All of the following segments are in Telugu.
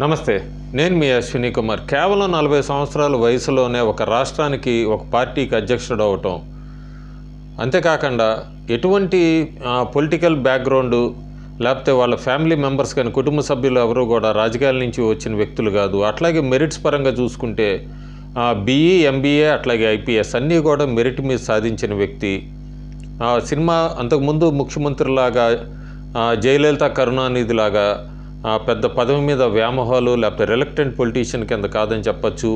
నమస్తే, నేను మీ అశ్విని కుమార్. కేవలం 40 సంవత్సరాల వయసులోనే ఒక రాష్ట్రానికి ఒక పార్టీకి అధ్యక్షుడు అవటం, అంతేకాకుండా ఎటువంటి పొలిటికల్ బ్యాక్గ్రౌండ్ లేకపోతే వాళ్ళ ఫ్యామిలీ మెంబర్స్ కానీ కుటుంబ సభ్యులు ఎవరు కూడా రాజకీయాల నుంచి వచ్చిన వ్యక్తులు కాదు. అట్లాగే మెరిట్స్ పరంగా చూసుకుంటే BE, MBA అట్లాగే IPS అన్నీ కూడా మెరిట్ మీద సాధించిన వ్యక్తి. సినిమా అంతకుముందు ముఖ్యమంత్రిలాగా జయలలిత, కరుణానిధిలాగా పెద్ద పదవి మీద వ్యామోహాలు లేకపోతే రిలక్టెంట్ పొలిటీషియన్ కింద కాదని చెప్పచ్చు.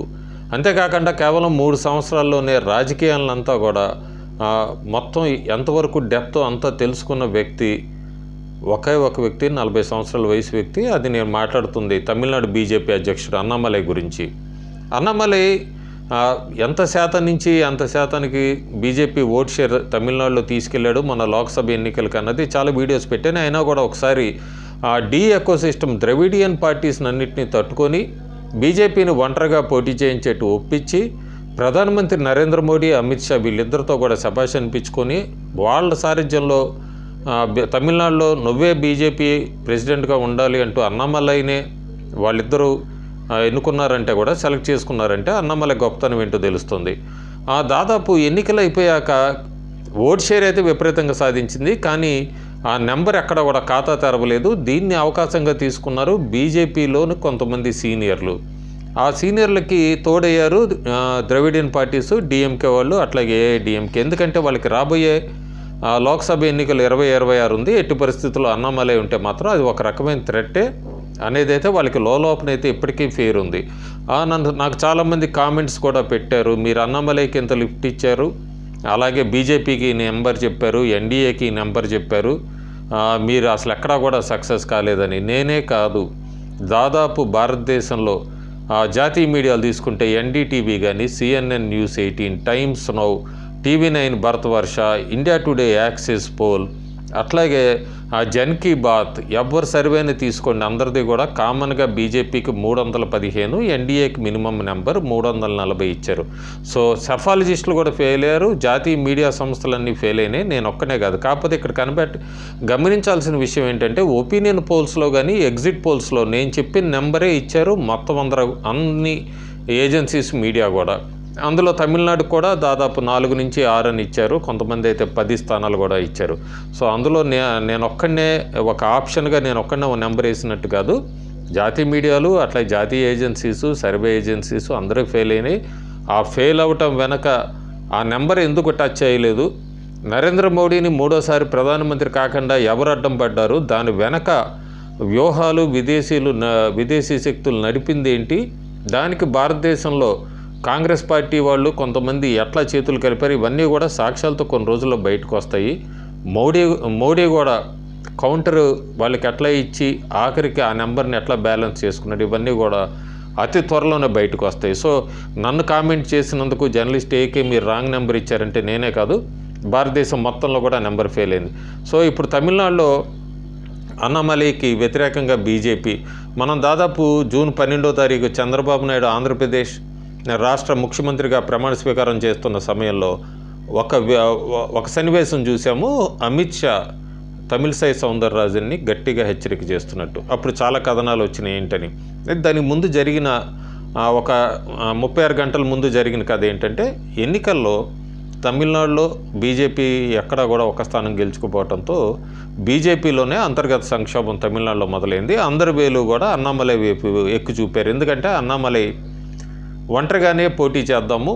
అంతేకాకుండా కేవలం 3 సంవత్సరాల్లోనే రాజకీయాలంతా కూడా మొత్తం ఎంతవరకు డెప్త్ అంతా తెలుసుకున్న వ్యక్తి, ఒకే ఒక వ్యక్తి, 40 సంవత్సరాల వయసు వ్యక్తి. అది నేను మాట్లాడుతుంది తమిళనాడు బీజేపీ అధ్యక్షుడు అన్నామలై గురించి. అన్నామలై ఎంత శాతం నుంచి అంత శాతానికి బీజేపీ ఓట్ షేర్ తమిళనాడులో తీసుకెళ్లాడు మన లోక్సభ ఎన్నికలకు అన్నది చాలా వీడియోస్ పెట్టాను. అయినా కూడా ఒకసారి ఎకోసిస్టమ్ ద్రవిడియన్ పార్టీస్ అన్నింటినీ తట్టుకొని బీజేపీని ఒంటరిగా పోటీ చేయించేట్టు ఒప్పించి ప్రధానమంత్రి నరేంద్ర మోడీ, అమిత్ షా వీళ్ళిద్దరితో కూడా శభాష్ అనిపించుకొని వాళ్ళ సారథ్యంలో తమిళనాడులో నువ్వే బీజేపీ ప్రెసిడెంట్గా ఉండాలి అంటూ అన్నామలైనే వాళ్ళిద్దరూ ఎన్నుకున్నారంటే కూడా సెలెక్ట్ చేసుకున్నారంటే అన్నామలై గొప్పతనం ఏంటో తెలుస్తుంది. దాదాపు ఎన్నికలు అయిపోయాక ఓట్ షేర్ అయితే విపరీతంగా సాధించింది, కానీ ఆ నెంబర్ ఎక్కడ కూడా ఖాతా తెరవలేదు. దీన్ని అవకాశంగా తీసుకున్నారు బీజేపీలోని కొంతమంది సీనియర్లు. ఆ సీనియర్లకి తోడయ్యారు ద్రవిడియన్ పార్టీసు, DMK వాళ్ళు, అట్లాగే AIDMK. ఎందుకంటే వాళ్ళకి రాబోయే లోక్సభ ఎన్నికలు 2026 ఉంది. ఎట్టి పరిస్థితుల్లో అన్నామలై ఉంటే మాత్రం అది ఒక రకమైన థ్రెట్టే అనేది అయితే వాళ్ళకి లోపనైతే ఇప్పటికీ ఫేర్ ఉంది. నాకు చాలామంది కామెంట్స్ కూడా పెట్టారు, మీరు అన్నామలైకి ఎంత లిఫ్ట్ ఇచ్చారు, అలాగే బీజేపీకి నెంబర్ చెప్పారు, NDAకి నెంబర్ చెప్పారు, మీరు అసలు ఎక్కడా కూడా సక్సెస్ కాలేదని. నేనే కాదు, దాదాపు భారతదేశంలో జాతీయ మీడియాలు తీసుకుంటే NDTV కానీ, CNN News 18, Times Now, TV9 Bharatvarsh, India Today Axis poll, అట్లాగే జన్ కీ బాత్, ఎవరి సర్వేని తీసుకోండి అందరిది కూడా కామన్గా బీజేపీకి 315, NDAకి మినిమం నెంబర్ 340 ఇచ్చారు. సో సెఫాలజిస్టులు కూడా ఫెయిల్ అయ్యారు, జాతీయ మీడియా సంస్థలన్నీ ఫెయిల్ అయినాయి, నేను ఒక్కనే కాదు. కాకపోతే ఇక్కడ గమనించాల్సిన విషయం ఏంటంటే ఒపీనియన్ పోల్స్లో కానీ ఎగ్జిట్ పోల్స్లో నేను చెప్పిన నెంబరే ఇచ్చారు మొత్తం అన్ని ఏజెన్సీస్, మీడియా కూడా. అందులో తమిళనాడు కూడా దాదాపు 4 నుంచి 6 అని ఇచ్చారు, కొంతమంది అయితే 10 స్థానాలు కూడా ఇచ్చారు. సో అందులో నేను ఒక్కడనే ఒక ఆప్షన్గా నేను ఒక్కడనే ఒక నెంబర్ వేసినట్టు కాదు, జాతీయ మీడియాలు అట్లా జాతీయ ఏజెన్సీసు, సర్వే ఏజెన్సీసు అందరూ ఫెయిల్ అయినాయి. ఆ ఫెయిల్ అవ్వటం వెనక ఆ నెంబర్ ఎందుకు టచ్ చేయలేదు, నరేంద్ర మోడీని 3వసారి ప్రధానమంత్రి కాకుండా ఎవరు అడ్డం పడ్డారు, దాని వెనక వ్యూహాలు, విదేశీ శక్తులు నడిపింది ఏంటి, దానికి భారతదేశంలో కాంగ్రెస్ పార్టీ వాళ్ళు కొంతమంది ఎట్లా చేతులు కలిపారు, ఇవన్నీ కూడా సాక్ష్యాలతో కొన్ని రోజుల్లో బయటకు వస్తాయి. మోడీ కూడా కౌంటర్ వాళ్ళకి ఎట్లా ఇచ్చి ఆఖరికి ఆ నెంబర్ని ఎట్లా బ్యాలెన్స్ చేసుకున్నాడు, ఇవన్నీ కూడా అతి త్వరలోనే బయటకు వస్తాయి. సో నన్ను కామెంట్ చేసినందుకు జర్నలిస్ట్ AK మీరు రాంగ్ నెంబర్ ఇచ్చారంటే నేనే కాదు, భారతదేశం మొత్తంలో కూడా నెంబర్ ఫెయిల్ అయింది. సో ఇప్పుడు తమిళనాడులో అన్నామలైకి వ్యతిరేకంగా బీజేపీ, మనం దాదాపు జూన్ 12వ తారీఖు చంద్రబాబు నాయుడు ఆంధ్రప్రదేశ్ రాష్ట్ర ముఖ్యమంత్రిగా ప్రమాణ స్వీకారం చేస్తున్న సమయంలో ఒక సన్నివేశం చూసాము. అమిత్ షా తమిళసై సౌందరరాజన్ని గట్టిగా హెచ్చరిక చేస్తున్నట్టు. అప్పుడు చాలా కథనాలు వచ్చినాయి ఏంటని. దానికి ముందు జరిగిన ఒక 36 గంటల ముందు జరిగిన కథ ఏంటంటే, ఎన్నికల్లో తమిళనాడులో బీజేపీ ఎక్కడా కూడా ఒక స్థానం గెలుచుకుపోవడంతో బీజేపీలోనే అంతర్గత సంక్షోభం తమిళనాడులో మొదలైంది. అందరి వేలు కూడా అన్నామలై వైపు ఎక్కువ చూపారు. ఎందుకంటే అన్నామలై ఒంటరిగానే పోటీ చేద్దాము,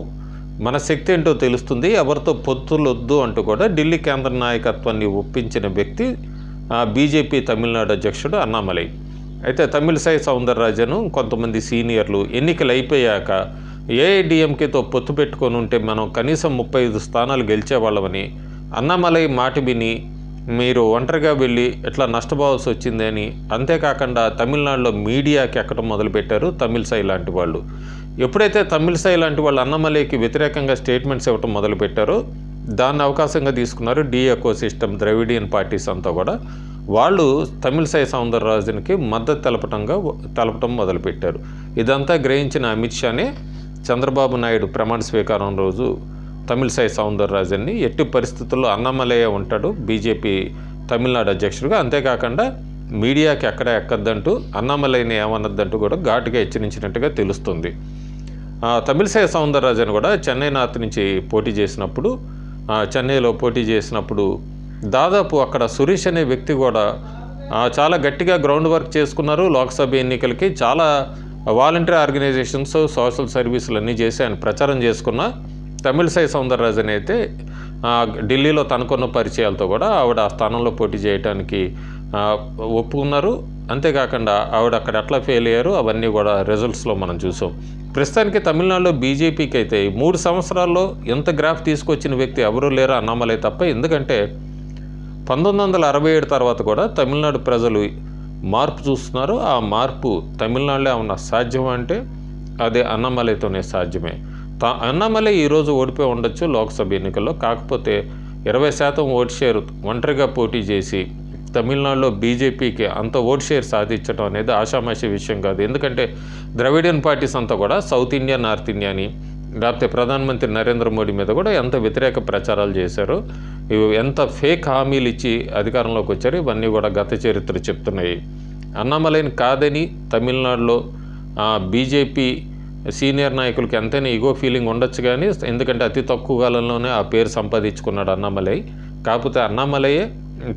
మన శక్తి ఏంటో తెలుస్తుంది, ఎవరితో పొత్తులు వద్దు అంటూ కూడా ఢిల్లీ కేంద్ర నాయకత్వాన్ని ఒప్పించిన వ్యక్తి బీజేపీ తమిళనాడు అధ్యక్షుడు అన్నామలై. అయితే తమిళసై సౌందరరాజన్ కొంతమంది సీనియర్లు ఎన్నికలు అయిపోయాక AIDMKతో పొత్తు పెట్టుకొని ఉంటే మనం కనీసం 35 స్థానాలు గెలిచేవాళ్ళమని, అన్నామలై మాట విని మీరు ఒంటరిగా వెళ్ళి ఎట్లా నష్టపోవాల్సి వచ్చింది అని, అంతేకాకుండా తమిళనాడులో మీడియాకి ఎక్కడం మొదలుపెట్టారు తమిళసై లాంటి వాళ్ళు. ఎప్పుడైతే తమిళసై లాంటి వాళ్ళు అన్నామలైకి వ్యతిరేకంగా స్టేట్మెంట్స్ ఇవ్వటం మొదలుపెట్టారో దాన్ని అవకాశంగా తీసుకున్నారు ఎకోసిస్టమ్ ద్రవిడియన్ పార్టీస్ అంతా కూడా. వాళ్ళు తమిళసై సౌందరరాజన్కి మద్దతు తెలపటం మొదలుపెట్టారు. ఇదంతా గ్రహించిన అమిత్ షానే చంద్రబాబు నాయుడు ప్రమాణ స్వీకారం రోజు తమిళసై సౌందరరాజన్ని ఎట్టి పరిస్థితుల్లో అన్నామలై ఉంటాడు బీజేపీ తమిళనాడు అధ్యక్షుడిగా, అంతేకాకుండా మీడియాకి ఎక్కడ ఎక్కద్దంటూ అన్నామలైని ఏమన్నద్దంటూ కూడా ఘాటుగా హెచ్చరించినట్టుగా తెలుస్తుంది. తమిళిసై సౌందరరాజన్ కూడా చెన్నై నార్త్ నుంచి పోటీ చేసినప్పుడు, చెన్నైలో పోటీ చేసినప్పుడు దాదాపు అక్కడ సురేష్ అనే వ్యక్తి కూడా చాలా గట్టిగా గ్రౌండ్ వర్క్ చేసుకున్నారు. లోక్సభ ఎన్నికలకి చాలా వాలంటీర్ ఆర్గనైజేషన్స్, సోషల్ సర్వీసులు అన్నీ చేసి ఆయన ప్రచారం చేసుకున్న తమిళిసై సౌందరరాజన్ అయితే ఢిల్లీలో తనకున్న పరిచయాలతో కూడా ఆవిడ ఆ స్థానంలో పోటీ చేయడానికి ఒప్పుకున్నారు. అంతేకాకుండా ఆవిడ అక్కడ ఎట్లా ఫెయిల్ అయ్యారు అవన్నీ కూడా రిజల్ట్స్లో మనం చూసాం. ప్రస్తుతానికి తమిళనాడులో బీజేపీకి అయితే 3 సంవత్సరాల్లో ఎంత గ్రాఫ్ తీసుకొచ్చిన వ్యక్తి ఎవరూ లేరు అన్నామలై తప్ప. ఎందుకంటే 1967 తర్వాత కూడా తమిళనాడు ప్రజలు మార్పు చూస్తున్నారు. ఆ మార్పు తమిళనాడులో ఏమన్నా సాధ్యం అంటే అది అన్నామలైతోనే సాధ్యమే. అన్నామలై ఈరోజు ఓడిపోయి ఉండొచ్చు లోక్సభ ఎన్నికల్లో. కాకపోతే 20% ఓటు షేర్ ఒంటరిగా పోటీ చేసి తమిళనాడులో బీజేపీకి అంత ఓటు షేర్ సాధించడం అనేది ఆషామాషి విషయం కాదు. ఎందుకంటే ద్రవిడియన్ పార్టీస్ అంతా కూడా సౌత్ ఇండియా, నార్త్ ఇండియా అని, లేకపోతే ప్రధానమంత్రి నరేంద్ర మోడీ మీద కూడా ఎంత వ్యతిరేక ప్రచారాలు చేశారు, ఎంత ఫేక్ హామీలు ఇచ్చి అధికారంలోకి వచ్చారు, ఇవన్నీ కూడా గత చరిత్ర చెప్తున్నాయి. అన్నామలైని కాదని తమిళనాడులో బీజేపీ సీనియర్ నాయకులకి ఎంతైనా ఈగో ఫీలింగ్ ఉండొచ్చు, కానీ ఎందుకంటే అతి తక్కువ కాలంలోనే ఆ పేరు సంపాదించుకున్నాడు అన్నామలై. కాకపోతే అన్నామలయే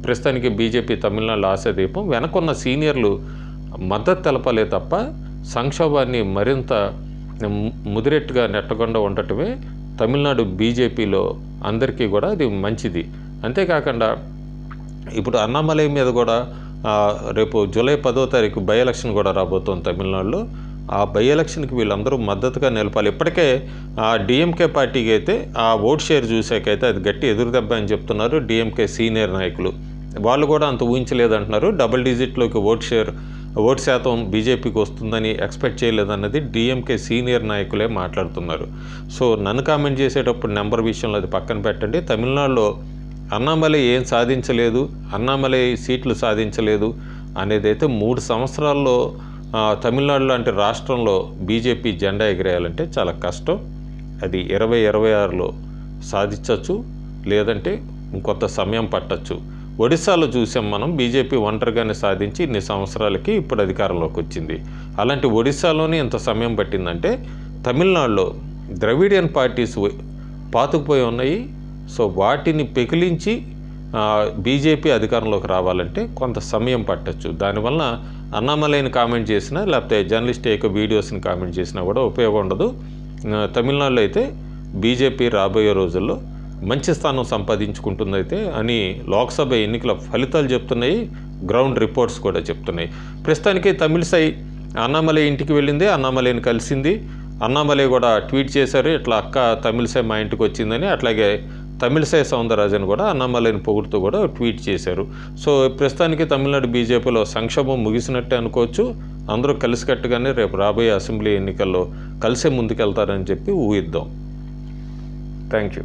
ప్రస్తుతానికి బీజేపీ తమిళనాడులో ఆశాదీపం. వెనకున్న సీనియర్లు మద్దతు తెలపాలే తప్ప సంక్షోభాన్ని మరింత ముదిరెట్టుగా నెట్టకుండా ఉండటమే తమిళనాడు బీజేపీలో అందరికీ కూడా అది మంచిది. అంతేకాకుండా ఇప్పుడు అన్నామలై మీద కూడా రేపు జూలై 10వ తారీఖు బై ఎలక్షన్ కూడా రాబోతోంది తమిళనాడులో. ఆ బై ఎలక్షన్కి వీళ్ళందరూ మద్దతుగా నిలపాలి. ఇప్పటికే డిఎంకే పార్టీకి అయితే ఆ ఓట్ షేర్ చూసాకైతే అది గట్టి ఎదురుదెబ్బ అని చెప్తున్నారు డిఎంకే సీనియర్ నాయకులు. వాళ్ళు కూడా అంత ఊహించలేదంటున్నారు. డబుల్ డిజిట్లోకి ఓటు శాతం బీజేపీకి వస్తుందని ఎక్స్పెక్ట్ చేయలేదన్నది డిఎంకే సీనియర్ నాయకులే మాట్లాడుతున్నారు. సో నన్ను కామెంట్ చేసేటప్పుడు నెంబర్ విషయంలో అది పక్కన పెట్టండి. తమిళనాడులో అన్నామలై ఏం సాధించలేదు, అన్నామలై సీట్లు సాధించలేదు అనేది అయితే 3 సంవత్సరాల్లో తమిళనాడు లాంటి రాష్ట్రంలో బీజేపీ జెండా ఎగిరేయాలంటే చాలా కష్టం. అది 2026లో సాధించవచ్చు, లేదంటే ఇంకొంత సమయం పట్టచ్చు. ఒడిశాలో చూసాం మనం, బీజేపీ ఒంటరిగానే సాధించి ఇన్ని సంవత్సరాలకి ఇప్పుడు అధికారంలోకి వచ్చింది. అలాంటి ఒడిశాలోనే ఇంత సమయం పట్టిందంటే తమిళనాడులో ద్రవిడియన్ పార్టీస్ పాతుకుపోయి ఉన్నాయి. సో వాటిని పెకిలించి బీజేపీ అధికారంలోకి రావాలంటే కొంత సమయం పట్టచ్చు. దానివల్ల అన్నామలైని కామెంట్ చేసినా, లేకపోతే జర్నలిస్ట్ యొక్క వీడియోస్ని కామెంట్ చేసినా కూడా ఉపయోగం ఉండదు. తమిళనాడులో అయితే బీజేపీ రాబోయే రోజుల్లో మంచి స్థానం సంపాదించుకుంటుందైతే అని లోక్సభ ఎన్నికల ఫలితాలు చెప్తున్నాయి, గ్రౌండ్ రిపోర్ట్స్ కూడా చెప్తున్నాయి. ప్రస్తుతానికి తమిళిసై అన్నామలై ఇంటికి వెళ్ళింది, అన్నామలైని కలిసింది. అన్నామలై కూడా ట్వీట్ చేశారు, ఇట్లా అక్క తమిళిసై మా ఇంటికి వచ్చిందని. అట్లాగే తమిళిసై సౌందరరాజన్ కూడా అన్నామలైని పొగుడుతూ కూడా ట్వీట్ చేశారు. సో ప్రస్తుతానికి తమిళనాడు బీజేపీలో సంక్షోభం ముగిసినట్టే అనుకోవచ్చు. అందరూ కలిసికట్టుగానే రేపు రాబోయే అసెంబ్లీ ఎన్నికల్లో కలిసే ముందుకెళ్తారని చెప్పి ఊహిద్దాం. Thank you.